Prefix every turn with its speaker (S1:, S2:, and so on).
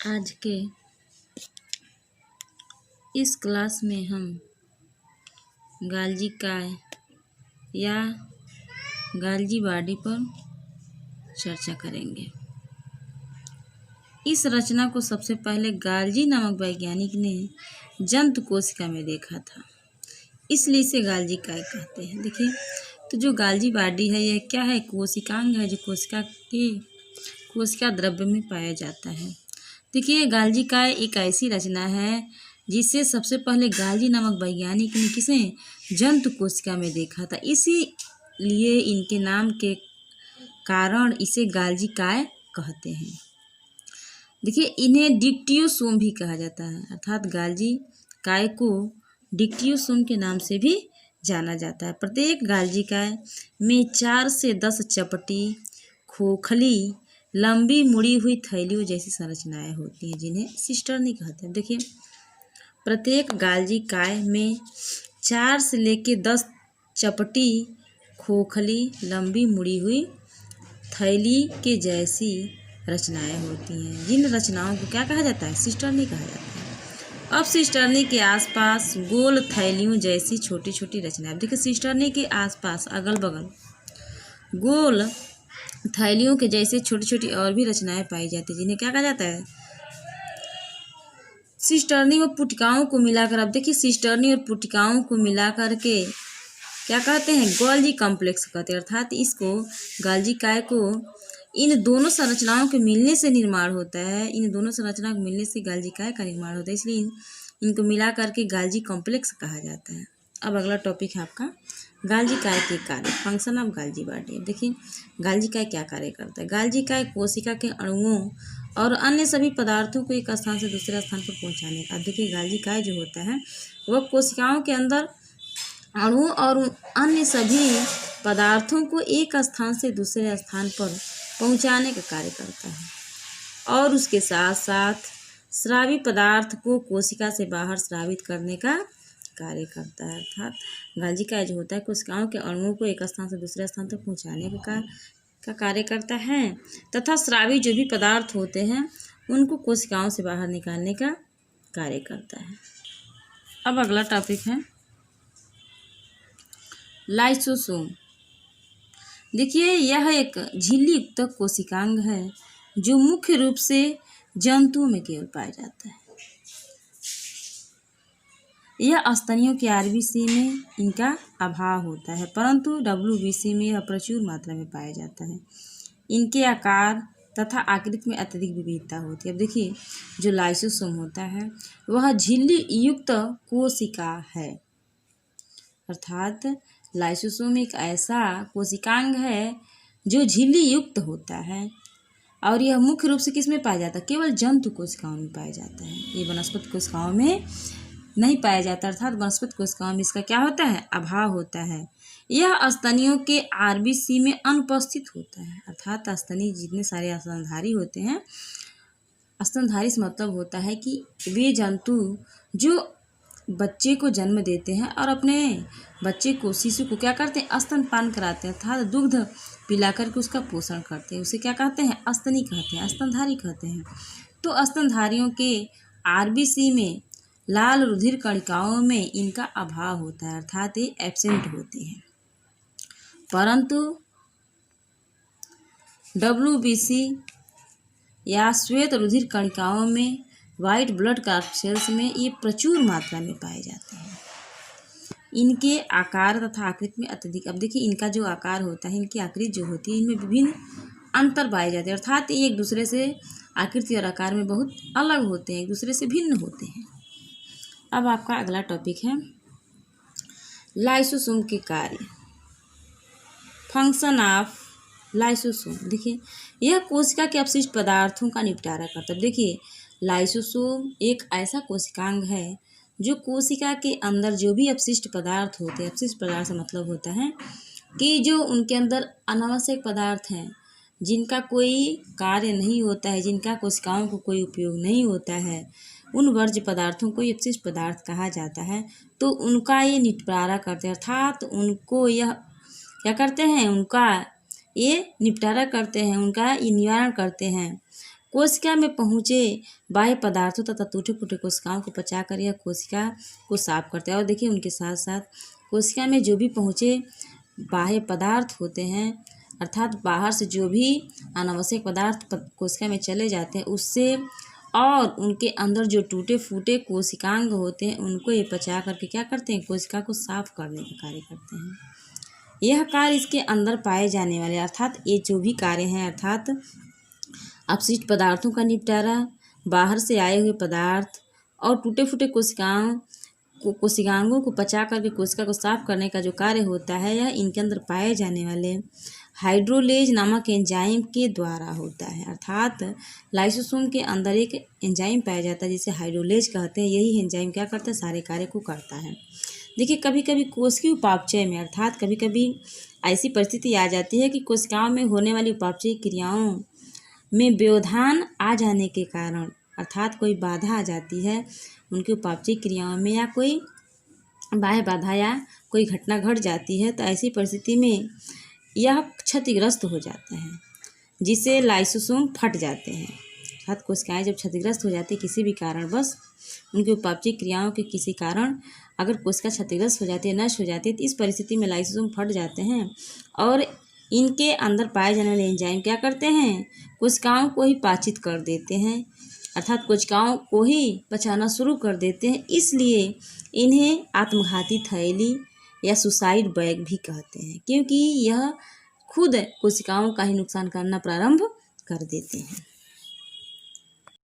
S1: आज के इस क्लास में हम गाल्जी काय या गाल्जी बॉडी पर चर्चा करेंगे। इस रचना को सबसे पहले गाल्जी नामक वैज्ञानिक ने जंतु कोशिका में देखा था, इसलिए इसे गाल्जी काय कहते हैं। देखिए, तो जो गाल्जी बॉडी है यह क्या है? कोशिकांग है जो कोशिका द्रव्य में पाया जाता है। देखिए, गाल्जी काय एक ऐसी रचना है जिसे सबसे पहले गाल्जी नामक वैज्ञानिक ने किसे जंतु कोशिका में देखा था, इसीलिए इनके नाम के कारण इसे गाल्जी काय कहते हैं। देखिए, इन्हें डिक्टियोसोम भी कहा जाता है, अर्थात गाल्जी काय को डिक्टियोसोम के नाम से भी जाना जाता है। प्रत्येक गाल्जी काय में 4 से 10 चपटी, खोखली, लंबी मुड़ी हुई थैलियों जैसी संरचनाएं होती हैं, जिन्हें सिस्टर्नी कहते हैं। देखिए, प्रत्येक गाल्जी काय में 4 से लेकर 10 चपटी, खोखली, लंबी मुड़ी हुई थैली के जैसी रचनाएं होती हैं, जिन रचनाओं को क्या कहा जाता है? सिस्टर्नी कहा जाता है। अब सिस्टर्नी के आसपास गोल थैलियों जैसी छोटी छोटी रचनाएं। देखिए, सिस्टर्नी के आसपास अगल बगल गोल थैलियों के जैसे छोटी छोटी और भी रचनाएं पाई जाती हैं, जिन्हें क्या कहा जाता है? सिस्टर्नी और पुटिकाओं को मिलाकर, अब देखिए, सिस्टर्नी और पुटिकाओं को मिलाकर के क्या कहते हैं? गाल्जी कॉम्प्लेक्स कहते हैं। अर्थात इसको गाल्जी काय को इन दोनों संरचनाओं के मिलने से निर्माण होता है। इन दोनों संरचनाओं के मिलने से गाल्जी काय का निर्माण होता है, इसलिए इनको मिला करके गाल्जी कॉम्प्लेक्स कहा जाता है। अब अगला टॉपिक है आपका गाल्जी काय के कार्य, फंक्शन ऑफ गाल्जी बॉडी। अब देखिए, गाल्जी काय क्या कार्य करता है? गाल्जी काय कोशिका के अणुओं और अन्य सभी पदार्थों को एक स्थान से दूसरे स्थान पर पहुंचाने का। अब देखिए, गाल्जी काय जो होता है वह कोशिकाओं के अंदर अणुओं और अन्य सभी पदार्थों को एक स्थान से दूसरे स्थान पर पहुंचाने का कार्य करता है, और उसके साथ साथ स्रावी पदार्थ को कोशिका से बाहर स्रावित करने का कार्य करता है। अर्थात गाल्जी काय जो होता है कोशिकाओं के अणुओं को एक स्थान से दूसरे स्थान तक पहुंचाने का कार्य करता है, तथा स्रावी जो भी पदार्थ होते हैं उनको कोशिकाओं से बाहर निकालने का कार्य करता है। अब अगला टॉपिक है लाइसोसोम। देखिए, यह एक झिल्ली युक्त कोशिकांग है जो मुख्य रूप से जंतुओं में केवल पाया जाता है। यह स्तनियों के आरबीसी में इनका अभाव होता है, परंतु डब्ल्यूबीसी में यह प्रचुर मात्रा में पाया जाता है। इनके आकार तथा आकृति में अत्यधिक विविधता होती है। अब देखिए, जो लाइसोसोम होता है वह झिल्ली युक्त कोशिका है, अर्थात लाइसोसोम एक ऐसा कोशिकांग है जो झिल्ली युक्त होता है, और यह मुख्य रूप से किस में पाया जाता है? केवल जंतु कोशिकाओं में पाया जाता है। ये वनस्पति कोशिकाओं में नहीं पाया जाता, अर्थात वनस्पति कोशिकाओं में इसका क्या होता है? अभाव होता है। यह स्तनियों के आरबीसी में अनुपस्थित होता है, अर्थात स्तनी जितने सारे स्तनधारी होते हैं, स्तनधारी से मतलब होता है कि वे जंतु जो बच्चे को जन्म देते हैं और अपने बच्चे को, शिशु को क्या करते हैं? स्तनपान कराते हैं, अर्थात दुग्ध पिला करके उसका पोषण करते हैं। उसे क्या कहते हैं? स्तनी कहते हैं, स्तनधारी कहते हैं। तो स्तनधारियों के आरबीसी में लाल रुधिर कणिकाओं में इनका अभाव होता है, अर्थात ये एब्सेंट होते हैं। परंतु डब्ल्यूबीसी या श्वेत रुधिर कणिकाओं में, वाइट ब्लड सेल्स में ये प्रचुर मात्रा में पाए जाते हैं। इनके आकार तथा आकृति में अत्यधिक, अब देखिए, इनका जो आकार होता है, इनकी आकृति जो होती है, इनमें विभिन्न अंतर पाए जाते हैं, अर्थात ये एक दूसरे से आकृति और आकार में बहुत अलग होते हैं, एक दूसरे से भिन्न होते हैं। अब आपका अगला टॉपिक है लाइसोसोम के कार्य, फंक्शन ऑफ लाइसोसोम। देखिए, यह कोशिका के अपशिष्ट पदार्थों का निपटारा करता है। देखिए, लाइसोसोम एक ऐसा कोशिकांग है जो कोशिका के अंदर जो भी अपशिष्ट पदार्थ होते हैं, अपशिष्ट पदार्थ से मतलब होता है कि जो उनके अंदर अनावश्यक पदार्थ हैं, जिनका कोई कार्य नहीं होता है, जिनका कोशिकाओं को कोई उपयोग नहीं होता है, उन वर्ज्य पदार्थों को ये अपशिष्ट पदार्थ कहा जाता है। तो उनका ये निपटारा करते हैं, अर्थात उनको यह क्या करते हैं? उनका ये निपटारा करते हैं, उनका ये निवारण करते हैं। कोशिका में पहुँचे बाह्य पदार्थों तथा टूटे फूटे कोशिकाओं को पचाकर यह कोशिका को साफ करते हैं। और देखिए उनके साथ साथ कोशिका में जो भी पहुँचे बाह्य पदार्थ होते हैं, अर्थात बाहर से जो भी अनावश्यक पदार्थ कोशिका में चले जाते हैं, उससे और उनके अंदर जो टूटे फूटे कोशिकांग होते हैं उनको ये पचा करके क्या करते हैं, कोशिका को साफ करने का कार्य करते हैं। यह कार्य इसके अंदर पाए जाने वाले अर्थात ये जो भी कार्य हैं, अर्थात अपशिष्ट पदार्थों का निपटारा, बाहर से आए हुए पदार्थ और टूटे फूटे कोशिकांगों को पचा करके कोशिका को साफ करने का जो कार्य होता है, यह इनके अंदर पाए जाने वाले हाइड्रोलेज नामक एंजाइम के द्वारा होता है। अर्थात लाइसोसोम के अंदर एक एंजाइम पाया जाता है जिसे हाइड्रोलेज कहते हैं। यही एंजाइम क्या करता है, सारे कार्य को करता है। देखिए कभी कभी कोशिकीय उपापचय में, अर्थात कभी कभी ऐसी परिस्थिति आ जाती है कि कोशिकाओं में होने वाली उपापचय क्रियाओं में व्यवधान आ जाने के कारण, अर्थात कोई बाधा आ जाती है उनकी उपापचय क्रियाओं में, या कोई बाह्य बाधा या कोई घटना घट जाती है, तो ऐसी परिस्थिति में यह क्षतिग्रस्त हो जाते हैं जिससे लाइसोसोम फट जाते हैं। अर्थात कोशिकाएं जब क्षतिग्रस्त हो जाती है किसी भी कारणवश, उनकी उपापचय क्रियाओं के किसी कारण अगर कोशिका क्षतिग्रस्त हो जाती है, नष्ट हो जाती है, तो इस परिस्थिति में लाइसोसोम फट जाते हैं और इनके अंदर पाए जाने वाले एंजाइम क्या करते हैं, कोशिकाओं को ही पाचित कर देते हैं, अर्थात कोशिकाओं को ही पचाना शुरू कर देते हैं। इसलिए इन्हें आत्मघाती थैली या सुसाइड बैग भी कहते हैं, क्योंकि यह खुद कोशिकाओं का ही नुकसान करना प्रारंभ कर देते हैं।